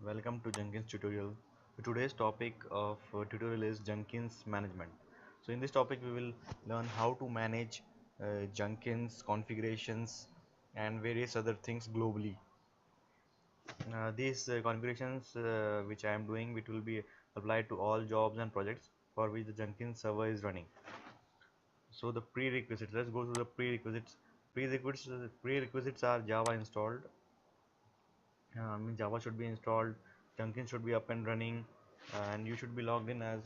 Welcome to Jenkins tutorial. Today's topic of tutorial is Jenkins Management. So in this topic we will learn how to manage Jenkins configurations and various other things globally. These configurations which I am doing, it will be applied to all jobs and projects for which the Jenkins server is running. So the prerequisites, let's go through the prerequisites. Prerequisites are Java installed. Java should be installed, Jenkins should be up and running, and you should be logged in as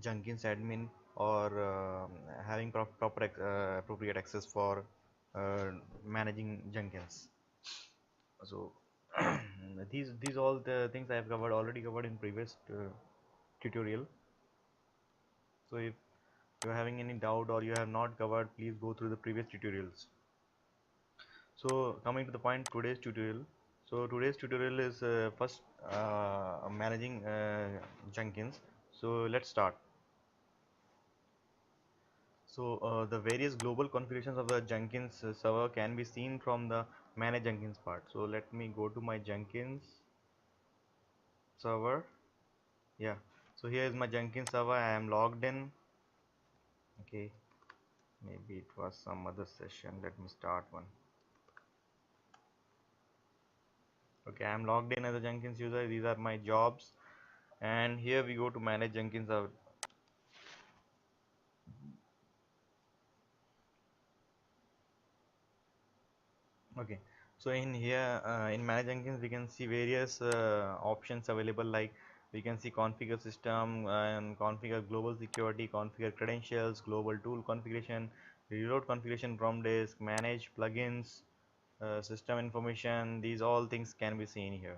Jenkins admin or having proper appropriate access for managing Jenkins. So these all the things I have already covered in previous tutorial. So if you are having any doubt or you have not covered, please go through the previous tutorials. So coming to the point, today's tutorial. So today's tutorial is first managing Jenkins. So let's start. So the various global configurations of the Jenkins server can be seen from the manage Jenkins part. So let me go to my Jenkins server. Yeah, so here is my Jenkins server. I am logged in. Okay, maybe it was some other session. Let me start one. Okay, I am logged in as a Jenkins user. These are my jobs, and here we go to manage Jenkins server. Okay, so in here in manage Jenkins we can see various options available, like we can see configure system and configure global security, configure credentials, global tool configuration, reload configuration from disk, manage plugins, system information. These all things can be seen here.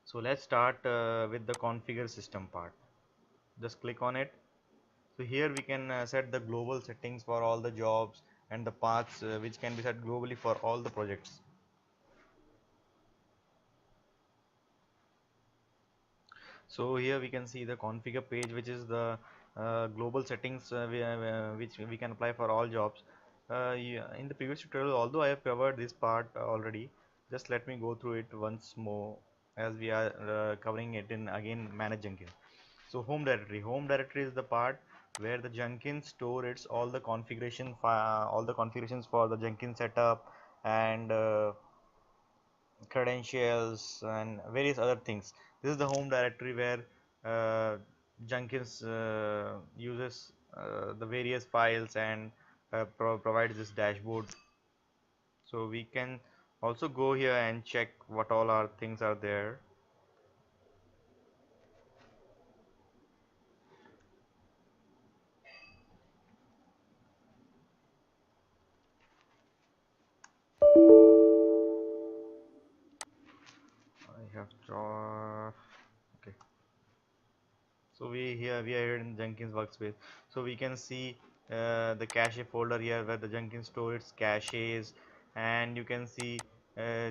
So let's start with the configure system part. Just click on it. So here we can set the global settings for all the jobs and the paths which can be set globally for all the projects. So here we can see the configure page, which is the global settings which we can apply for all jobs. In the previous tutorial, although I have covered this part already, just let me go through it once more, as we are covering it in again manage Jenkins. So home directory is the part where the Jenkins store its all the all the configurations for the Jenkins setup and credentials and various other things. This is the home directory where Jenkins uses the various files and provides this dashboard. So we can also go here and check what all our things are there. I have draw. Okay. So we are here in Jenkins workspace. So we can see the cache folder here where the Jenkins store its caches, and you can see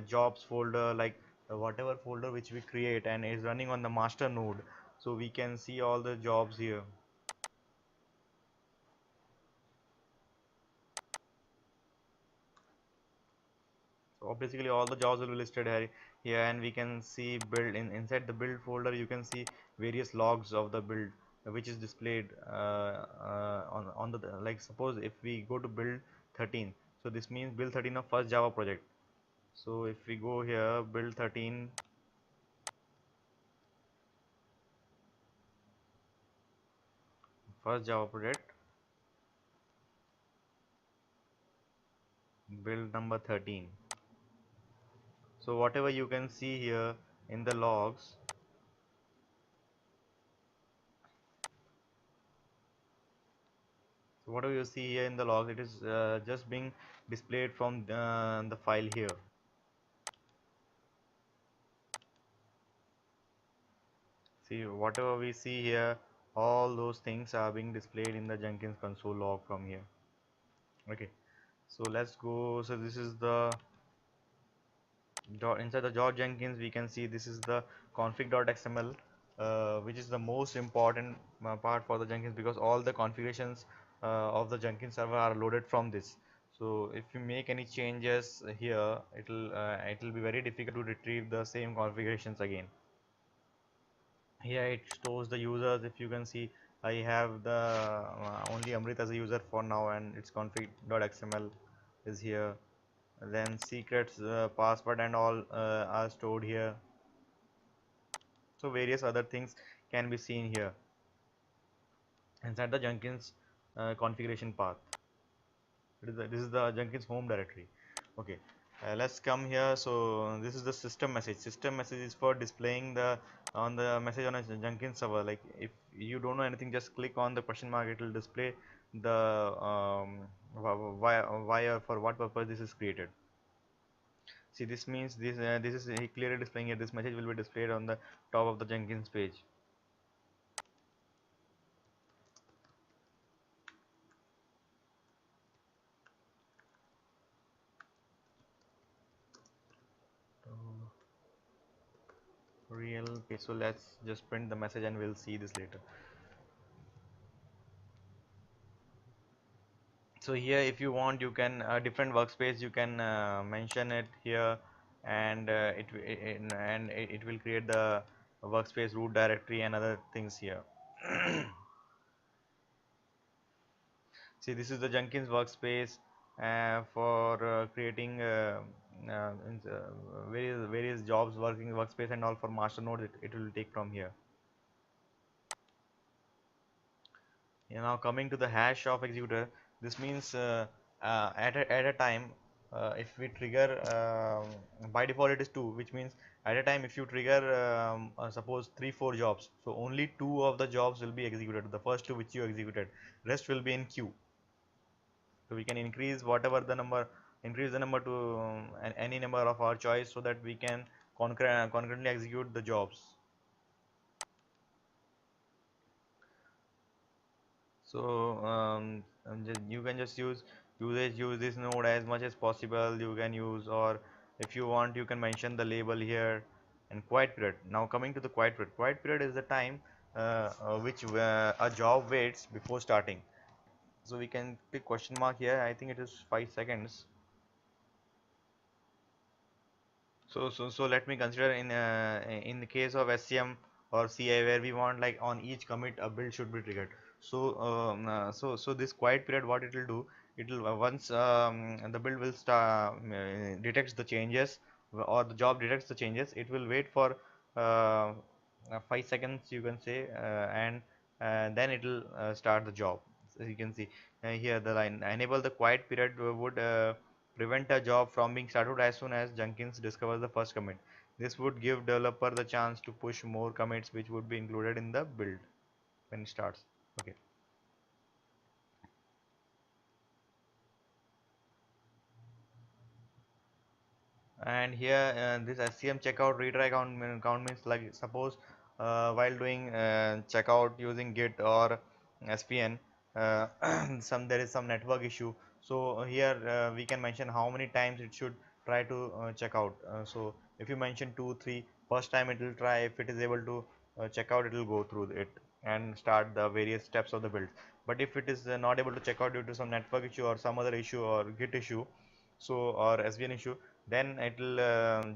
jobs folder, like whatever folder which we create and is running on the master node. So we can see all the jobs here. So basically all the jobs will be listed here, and we can see build inside the build folder. You can see various logs of the build which is displayed on the, like suppose if we go to build 13, so this means build 13 of first Java project. So if we go here, build 13, first Java project, build number 13. So whatever you can see here in the logs, so whatever you see here in the logs, it is just being displayed from the file here. See, whatever we see here, all those things are being displayed in the Jenkins console log from here. Okay, so let's go. So this is the inside the job Jenkins. We can see this is the config.xml, which is the most important part for the Jenkins, because all the configurations of the Jenkins server are loaded from this. So if you make any changes here, it'll be very difficult to retrieve the same configurations again. Here it stores the users. If you can see, I have the only Amrit as a user for now, and its config.xml is here. Then secrets, password and all are stored here. So various other things can be seen here inside the Jenkins configuration path. This is the Jenkins home directory. Okay, let's come here. So this is the system message. System message is for displaying the on the message on a Jenkins server. Like if you don't know anything, just click on the question mark. It will display the why or for what purpose this is created. See, this means this is clearly displaying here. This message will be displayed on the top of the Jenkins page. Real. Okay, so let's just print the message and we'll see this later. So here if you want, you can different workspace, you can mention it here, and it will create the workspace root directory and other things here. See, this is the Jenkins workspace for creating various jobs, working workspace and all. For master nodes, it will take from here. Now coming to the hash of executor, this means at a time, if we trigger, by default it is 2, which means at a time if you trigger suppose 3-4 jobs, so only 2 of the jobs will be executed, the first 2 which you executed, rest will be in queue. So we can increase whatever the number, increase the number to any number of our choice, so that we can concurrently execute the jobs. So you can just use this node as much as possible you can use, or if you want you can mention the label here. And quiet period. Now coming to the quiet period. Quiet period is the time which a job waits before starting. So we can pick question mark here. I think it is 5 seconds. So let me consider in the case of SCM or CI, where we want like on each commit a build should be triggered. So this quiet period, what it will do, it will once the build will start, detects the changes, or the job detects the changes, it will wait for 5 seconds you can say, and then it will start the job. So you can see here the line, enable the quiet period would prevent a job from being started as soon as Jenkins discovers the first commit. This would give developer the chance to push more commits which would be included in the build when it starts. Okay. And here this SCM checkout retry count means, like suppose while doing checkout using Git or SPN, there is some network issue. So here we can mention how many times it should try to check out. So if you mention 2 3, first time it will try, if it is able to check out, it will go through it and start the various steps of the build. But if it is not able to check out due to some network issue or some other issue or Git issue, so or SVN issue, then it will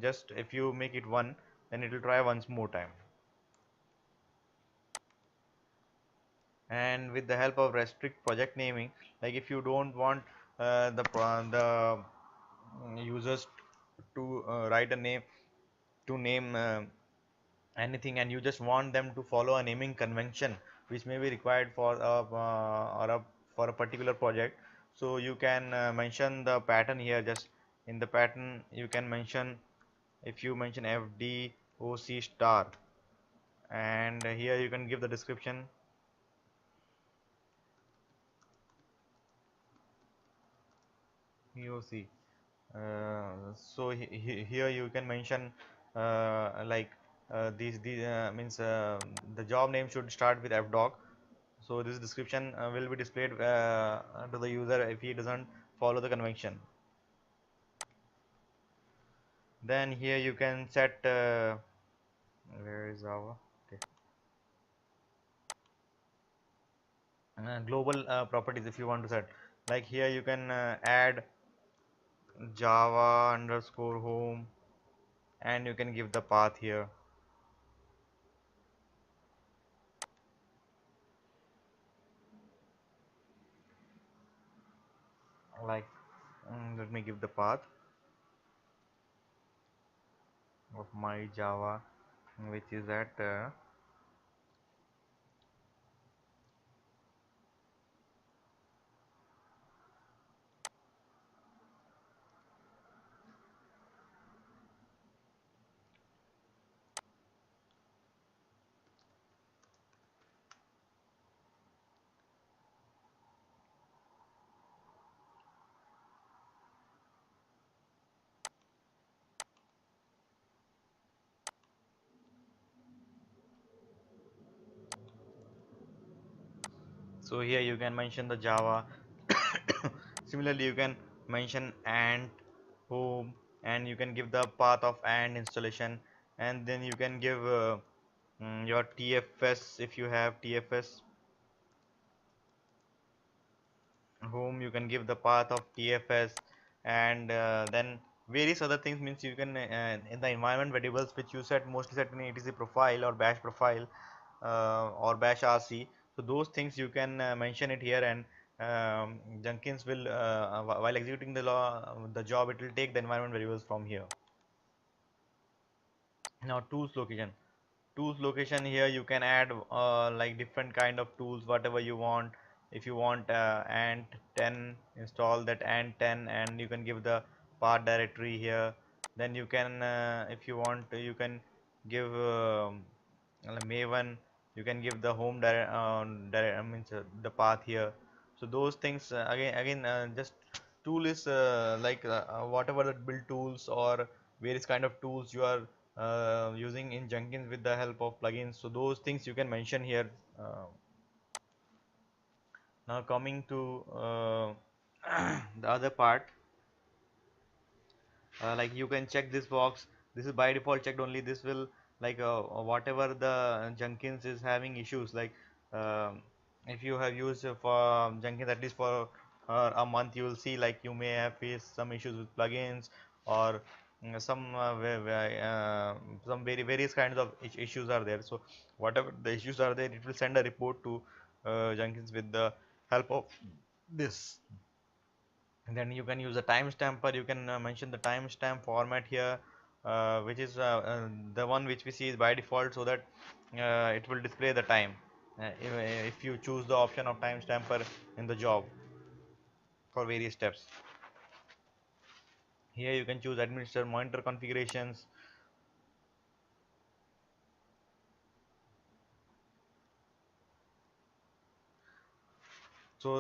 just, if you make it 1, then it will try once more time. And with the help of restrict project naming, like if you don't want the users to write a name to name anything, and you just want them to follow a naming convention which may be required for for a particular project, so you can mention the pattern here. Just in the pattern you can mention, if you mention FDOC star, and here you can give the description. EOC. Here you can mention like these means the job name should start with fdoc. So this description will be displayed to the user if he doesn't follow the convention. Then here you can set where is our okay. Global properties if you want to set. Like here you can add java underscore home, and you can give the path here. Like let me give the path of my java, which is at so here you can mention the java. Similarly you can mention and home, and you can give the path of and installation, and then you can give your tfs. If you have tfs whom, you can give the path of tfs, and then various other things, means you can in the environment variables which you set mostly set in etc profile or bash profile or bash rc. So those things you can mention it here, and Jenkins will while executing the job, it will take the environment variables from here. Now tools location, here you can add like different kind of tools whatever you want. If you want ant 10, install that ant 10, and you can give the path directory here. Then you can if you want, you can give maven, you can give the home means the path here. So those things again just tool is whatever the build tools or various kind of tools you are using in Jenkins with the help of plugins. So those things you can mention here. Uh, Now coming to the other part, like you can check this box. This is by default checked only. This will like whatever the Jenkins is having issues, like um if you have used for Jenkins at least for a month, you will see like you may have faced some issues with plugins, or some various kinds of issues are there. So whatever the issues are there, it will send a report to Jenkins with the help of this. And then you can use a timestamper. You can mention the timestamp format here, which is the one which we see is by default, so that it will display the time if you choose the option of timestamper in the job for various steps. Here you can choose administer monitor configurations. So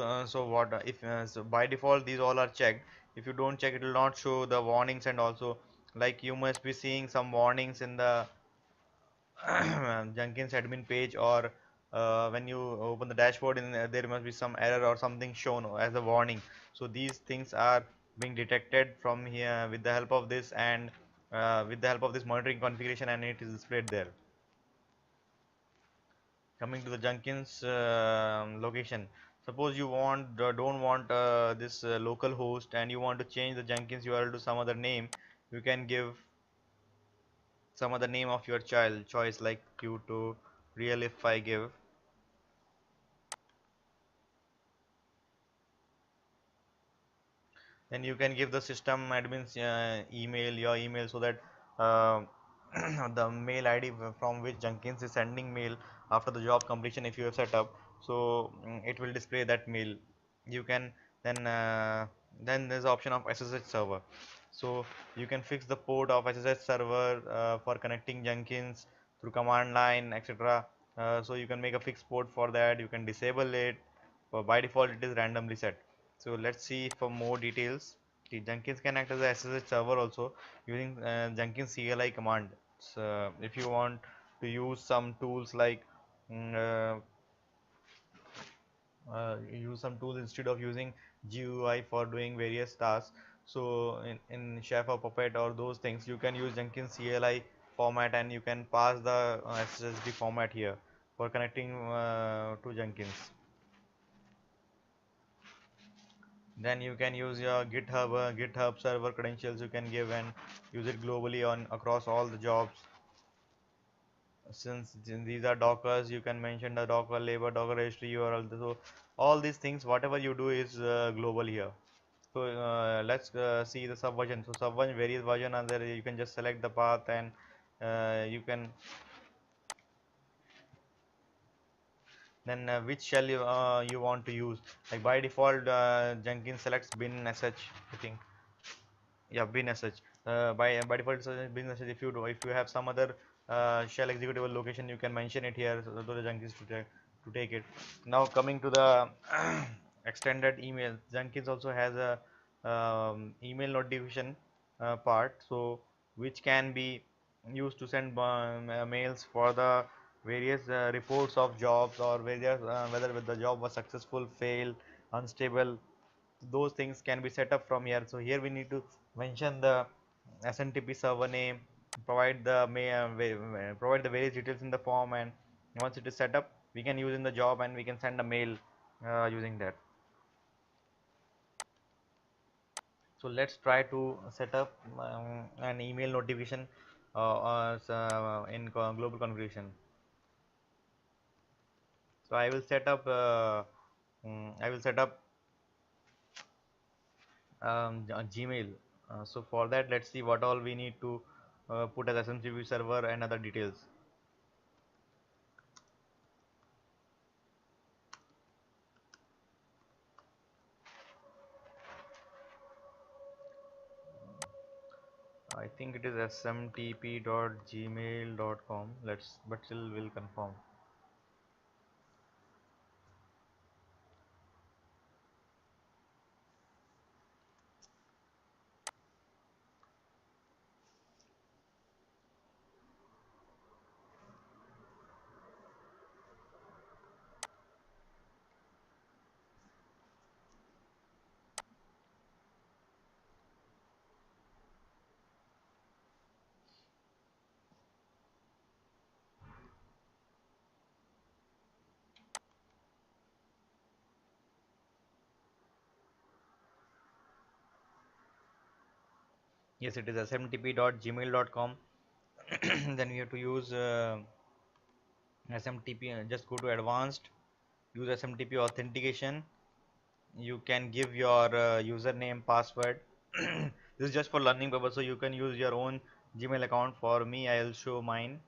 what if so by default these all are checked. If you don't check, it will not show the warnings, and also like you must be seeing some warnings in the Jenkins admin page, or when you open the dashboard, there must be some error or something shown as a warning. So these things are being detected from here with the help of this, and with the help of this monitoring configuration, and it is displayed there. Coming to the Jenkins location, suppose you don't want this local host, and you want to change the Jenkins URL to some other name. You can give some other name of your child choice, like tutorial. If I give, then you can give the system admins your email, so that uh, the mail ID from which Jenkins is sending mail after the job completion, if you have set up, so it will display that mail. You can then there's the option of SSH server. So you can fix the port of SSH server for connecting Jenkins through command line, etc. So you can make a fixed port for that. You can disable it. By default it is randomly set. So let's see for more details. The Jenkins can act as a SSH server also using Jenkins CLI command. So if you want to use some tools like mm, use some tools instead of using GUI for doing various tasks, so in Chef or Puppet or those things, you can use Jenkins CLI format, and you can pass the SSD format here for connecting to Jenkins. Then you can use your GitHub server credentials you can give and use it globally on across all the jobs. Since these are Dockers, you can mention the Docker label, Docker registry URL. So all these things, whatever you do is global here. So let's see the subversion. So subversion, various version are there. You can just select the path and you can then which shell you want to use. Like by default, Jenkins selects bin sh, I think. Yeah, bin sh. By default, bin sh. If you have some other shell executable location, you can mention it here so the Jenkins to take it. Now coming to the extended email, Jenkins also has a email notification part, so which can be used to send mails for the various reports of jobs or various whether the job was successful, failed, unstable. Those things can be set up from here. So here we need to mention the SMTP server name, provide the various details in the form, and once it is set up, we can use in the job and we can send a mail using that. So let's try to set up an email notification in global configuration. So I will set up Gmail. So for that, let's see what all we need to put as SMTP server and other details. I think it is smtp.gmail.com. But still will confirm. Yes, it is smtp.gmail.com. Then we have to use SMTP. Just go to advanced, use SMTP authentication. You can give your username, password. This is just for learning purpose, so you can use your own Gmail account. For me, I'll show mine.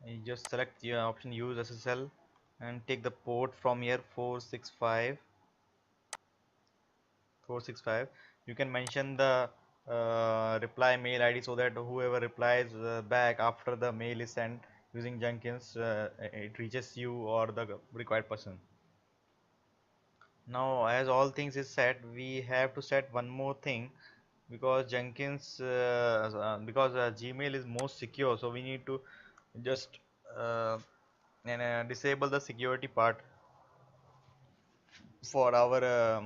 You just select your option use SSL and take the port from here 465. You can mention the reply mail ID so that whoever replies back after the mail is sent using Jenkins, it reaches you or the required person. Now as all things is set, we have to set one more thing, because Gmail is most secure, so we need to just disable the security part for our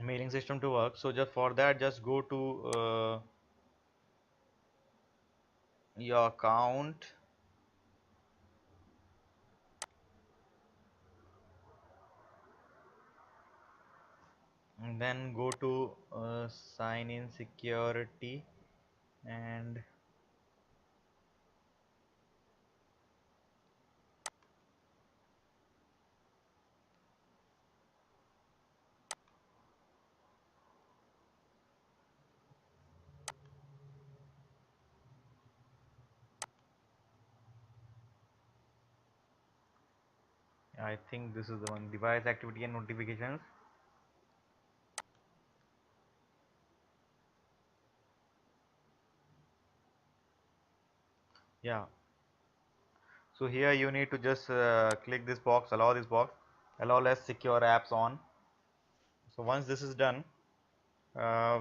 mailing system to work. So just for that, just go to your account, and then go to sign in security, and I think this is the one, device activity and notifications. Yeah, so here you need to just click this box, allow this box, allow less secure apps on. So once this is done,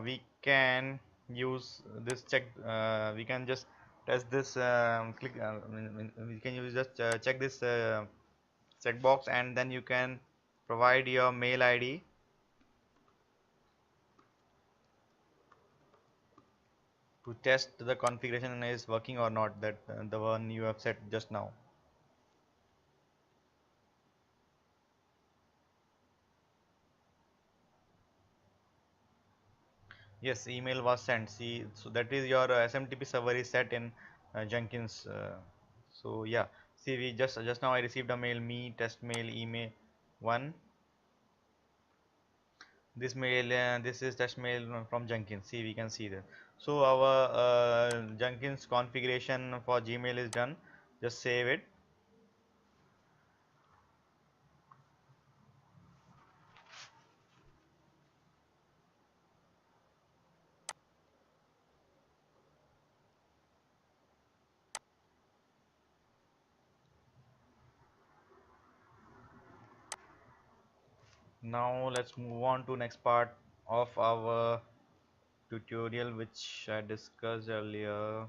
we can use this check, we can just test this we can use just check this checkbox, and then you can provide your mail ID to test the configuration is working or not, that the one you have set just now. Yes, email was sent. See, so that is your SMTP server is set in Jenkins. So yeah, see, we just now I received a mail, me test mail email one. This mail, this is test mail from Jenkins. See, we can see that. So our Jenkins configuration for Gmail is done. Just save it. Now let's move on to next part of our tutorial, which I discussed earlier.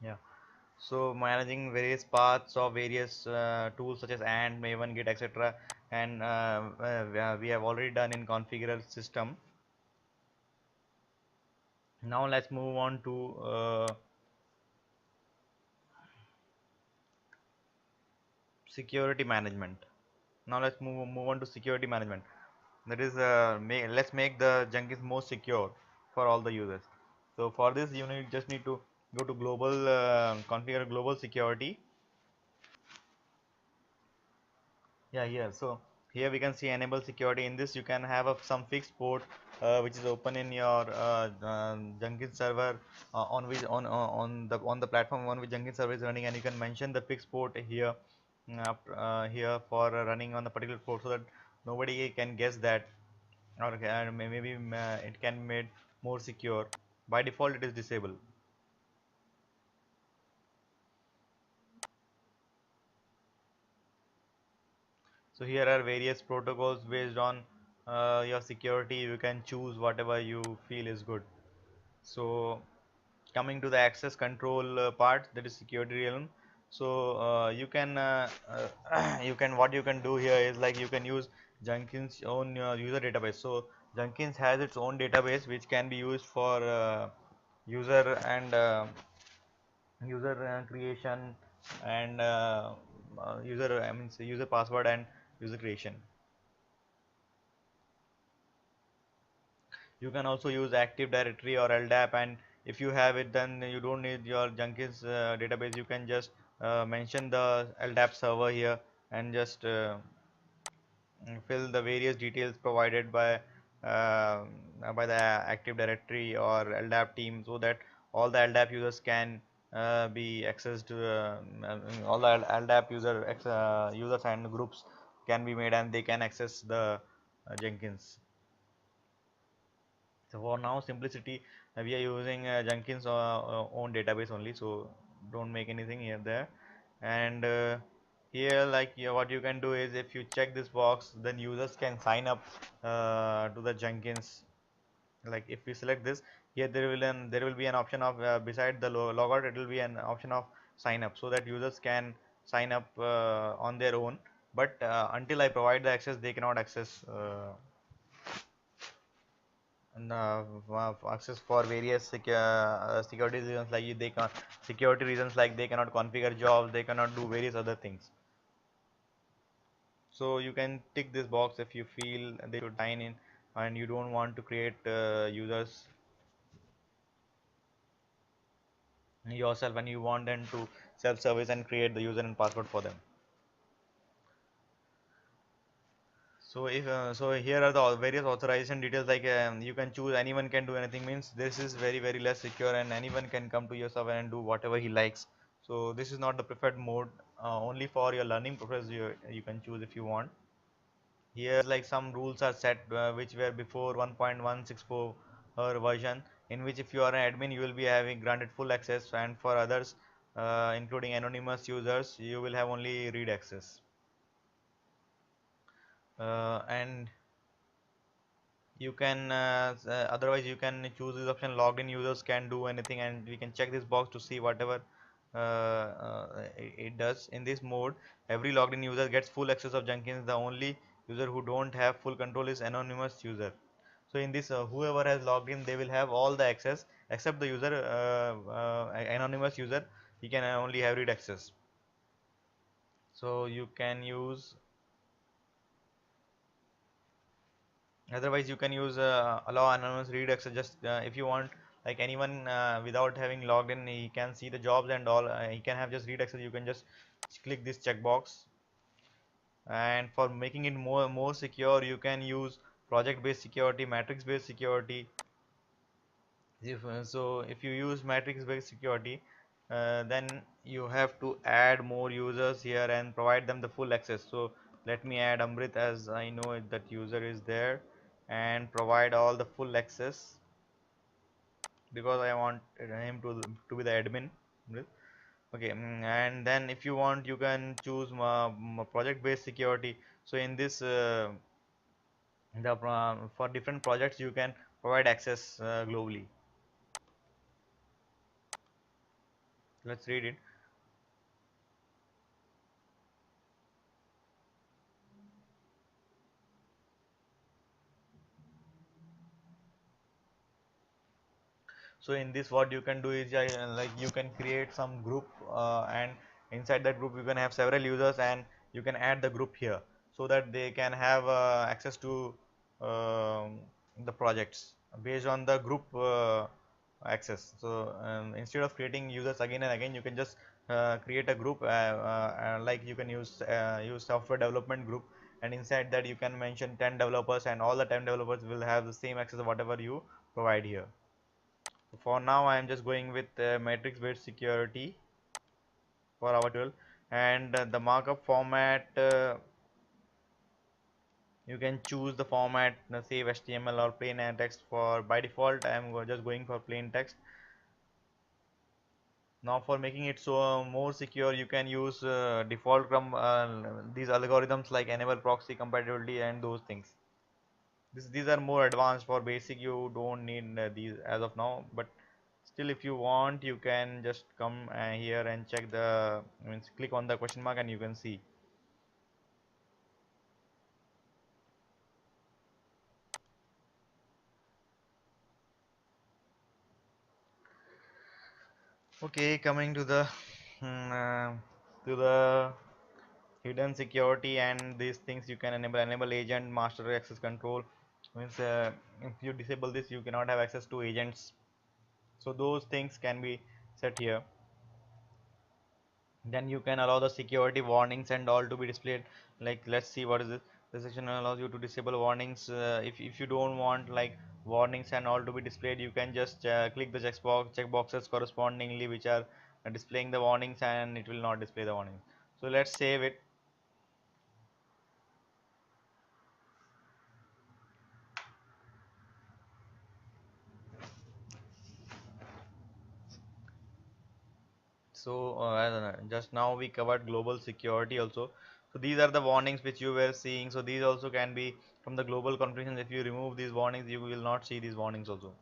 Yeah. So managing various paths of various tools such as AND, Maven, Git, etc. And we have already done in configure system. Now let's move on to security management. Now let's move on to security management. That is, let's make the Jenkins more secure for all the users. So for this, you just need to go to global, configure global security. Yeah, here. So here we can see enable security. In this, you can have some fixed port which is open in your Jenkins server on the platform on which Jenkins server is running, and you can mention the fixed port here here for running on the particular port, so that nobody can guess that, or maybe it can be made more secure. By default, it is disabled. So here are various protocols based on your security. You can choose whatever you feel is good. So coming to the access control part, that is security realm. So you can you can what you can do here is, like, you can use Jenkins own user database. So Jenkins has its own database which can be used for user and user creation and user, I mean, user password and user creation. You can also use Active Directory or LDAP, and if you have it, then you don't need your Jenkins database. You can just mention the LDAP server here and just fill the various details provided by the Active Directory or LDAP team, so that all the LDAP users can be accessed. All the LDAP users and groups can be made, and they can access the Jenkins. So for now simplicity, we are using Jenkins own database only, so don't make anything here there. And here, like, what you can do is, if you check this box, then users can sign up to the Jenkins. Like, if we select this, here there will be an option of beside the logout, it will be an option of sign up, so that users can sign up on their own. But until I provide the access, they cannot access access for various security reasons, like they can security reasons, like they cannot configure jobs, they cannot do various other things. So you can tick this box if you feel they should sign in and you don't want to create users yourself, and you want them to self-service and create the user and password for them. So if so here are the various authorization details, like you can choose anyone can do anything, means this is very less secure, and anyone can come to your server and do whatever he likes. So this is not the preferred mode, only for your learning purpose you can choose if you want. Here, like, some rules are set which were before 1.164 version, in which if you are an admin, you will be having granted full access, and for others including anonymous users, you will have only read access. And you can otherwise you can choose this option, logged in users can do anything, and we can check this box to see whatever it does. In this mode, every logged in user gets full access of Jenkins. The only user who don't have full control is anonymous user. So in this, whoever has logged in, they will have all the access except the user, anonymous user. He can only have read access. So you can use, otherwise you can use allow anonymous read access. Just if you want, like anyone without having logged in, he can see the jobs and all. He can have just read access. You can just click this checkbox. And for making it more secure, you can use project based security, matrix based security. If you use matrix based security, then you have to add more users here and provide them the full access. So let me add Amrit, as I know that user is there, and provide all the full access because I want him to be the admin. Okay, and then if you want, you can choose project based security. So in this, for different projects, you can provide access globally. Let's read it. So in this, what you can do is, like, you can create some group, and inside that group you can have several users, and you can add the group here so that they can have access to the projects based on the group access. So instead of creating users again and again, you can just create a group, like you can use software development group, and inside that you can mention 10 developers, and all the 10 developers will have the same access whatever you provide here. For now, I am just going with matrix based security for our tool. And the markup format, you can choose the format, save HTML or plain text. For by default, I am just going for plain text. Now for making it so more secure, you can use default from these algorithms like enable proxy compatibility and those things. These are more advanced. For basic, you don't need these as of now, but still, if you want, you can just come here and check the, means click on the question mark and you can see. Okay, coming to the mm, uh, to the hidden security and these things, you can enable agent master access control. Means if you disable this, you cannot have access to agents. So those things can be set here. Then you can allow the security warnings and all to be displayed. Like, let's see what is this. The section allows you to disable warnings. If you don't want like warnings and all to be displayed, you can just click the checkboxes correspondingly which are displaying the warnings, and it will not display the warnings. So let's save it. So just now we covered global security also. So these are the warnings which you were seeing. So these also can be from the global configurations. If you remove these warnings, you will not see these warnings also.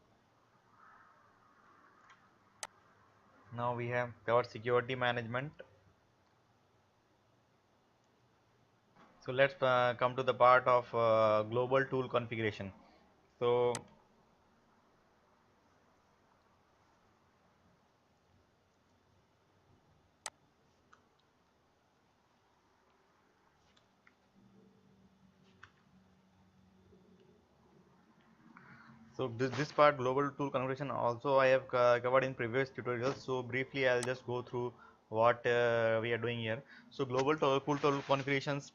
Now we have covered security management. So let's come to the part of global tool configuration. So this part, global tool configuration, also I have covered in previous tutorials. So briefly, I'll just go through what we are doing here. So global tool configurations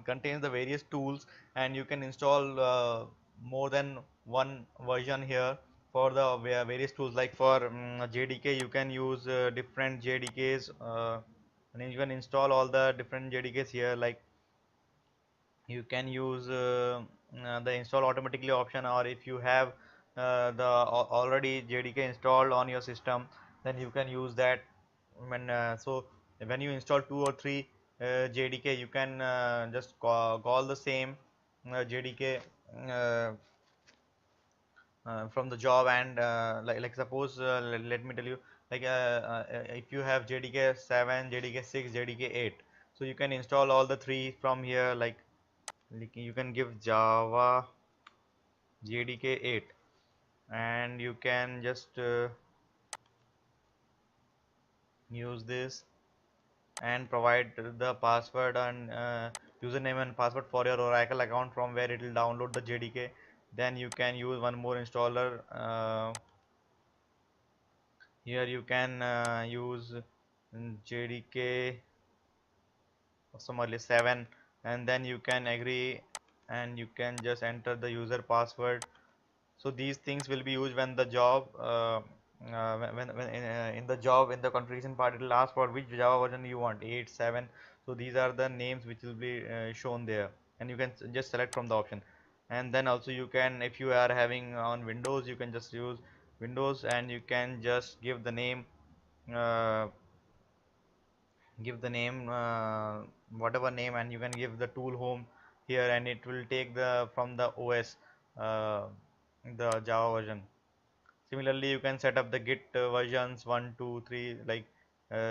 contains the various tools, and you can install more than one version here for the various tools. Like for JDK, you can use different JDKs, and you can install all the different JDKs here. Like, you can use the install automatically option, or if you have the already JDK installed on your system, then you can use that. So when you install 2 or 3 JDK, you can just call the same JDK uh, from the job. And like suppose, let me tell you, like if you have JDK 7, JDK 6, JDK 8, so you can install all the 3 from here. Like you can give Java JDK 8, and you can just use this and provide the password and username and password for your Oracle account, from where it will download the JDK. Then you can use one more installer. Here you can use JDK summarily 7, and then you can agree and you can just enter the user password. So these things will be used when the job when in the job, in the configuration part, it will ask for which Java version you want, 8, 7. So these are the names which will be shown there, and you can just select from the option. And then also you can, if you are having on Windows, you can just use Windows, and you can just uh, give the name whatever name, and you can give the tool home here, and it will take the from the OS the Java version. Similarly, you can set up the Git versions 1, 2, 3. Like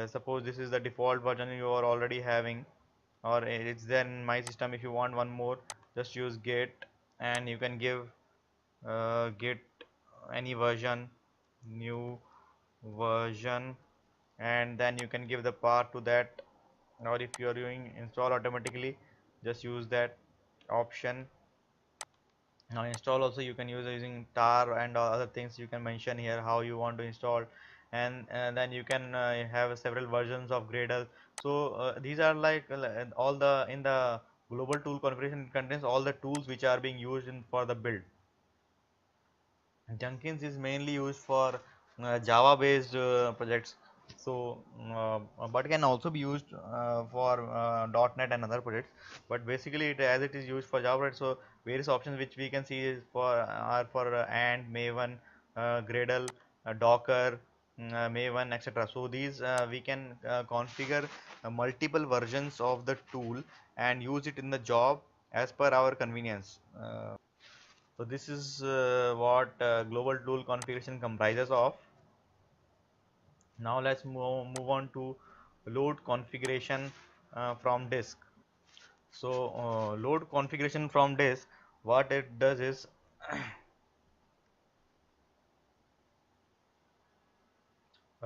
suppose this is the default version you are already having, or it's there in my system. If you want one more, just use Git, and you can give Git any version, new version, and then you can give the path to that. Or if you are doing install automatically, just use that option. Now install also you can use using tar and other things you can mention here how you want to install. And then you can have several versions of Gradle. So these are like all the in the global tool configuration, it contains all the tools which are being used in for the build. Jenkins is mainly used for Java based projects. So but can also be used for .NET and other projects, but basically as it is used for Java, right? So various options which we can see is for are for Ant, Maven, Gradle, Docker, Maven, etc. So these we can configure multiple versions of the tool and use it in the job as per our convenience. So this is what global tool configuration comprises of. Now let's move on to load configuration from disk. So load configuration from disk, what it does is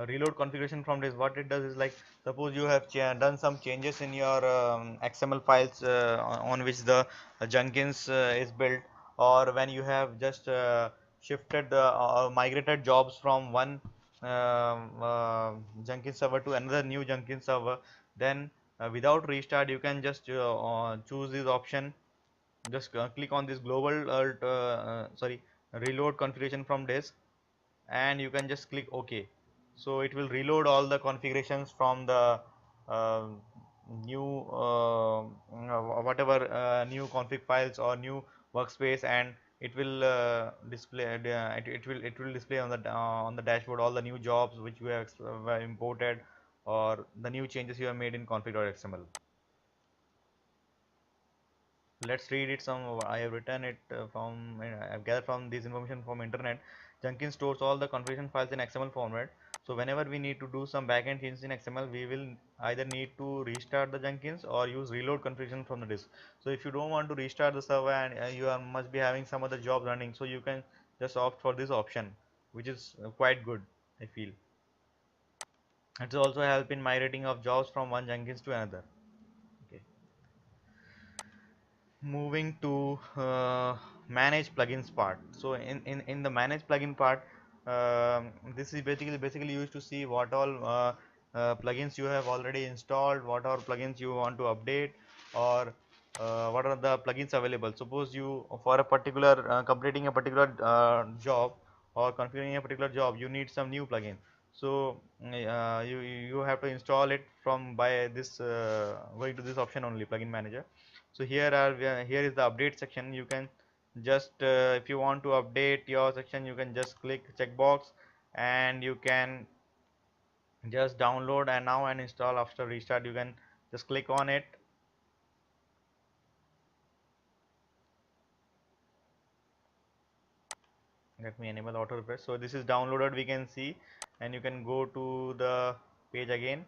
reload configuration from this, what it does is, like suppose you have done some changes in your XML files on which the Jenkins is built, or when you have just shifted the migrated jobs from one Jenkins server to another new Jenkins server, then without restart you can just choose this option. Just click on this global sorry, reload configuration from disk, and you can just click OK. So it will reload all the configurations from the uh, new whatever new config files or new workspace, and it will display it will display on the dashboard all the new jobs which you have imported, or the new changes you have made in config.xml. Let's read it. Some I have written it from I've gathered from this information from internet. Jenkins stores all the configuration files in XML format. So whenever we need to do some backend changes in XML, we will either need to restart the Jenkins or use reload configuration from the disk. So if you don't want to restart the server and you are must be having some other job running, so you can just opt for this option, which is quite good, I feel. It's also help in migrating of jobs from one Jenkins to another. Okay. Moving to manage plugins part. So in the manage plugin part, this is basically used to see what all plugins you have already installed, what are plugins you want to update, or what are the plugins available. Suppose you for a particular completing a particular job or configuring a particular job, you need some new plugin. So you have to install it from by this going to this option only, plugin manager. So here is the update section. You can just if you want to update your section, you can just click checkbox, and you can just download and now and install. After restart, you can just click on it. Let me enable auto refresh. So this is downloaded, we can see, and you can go to the page again.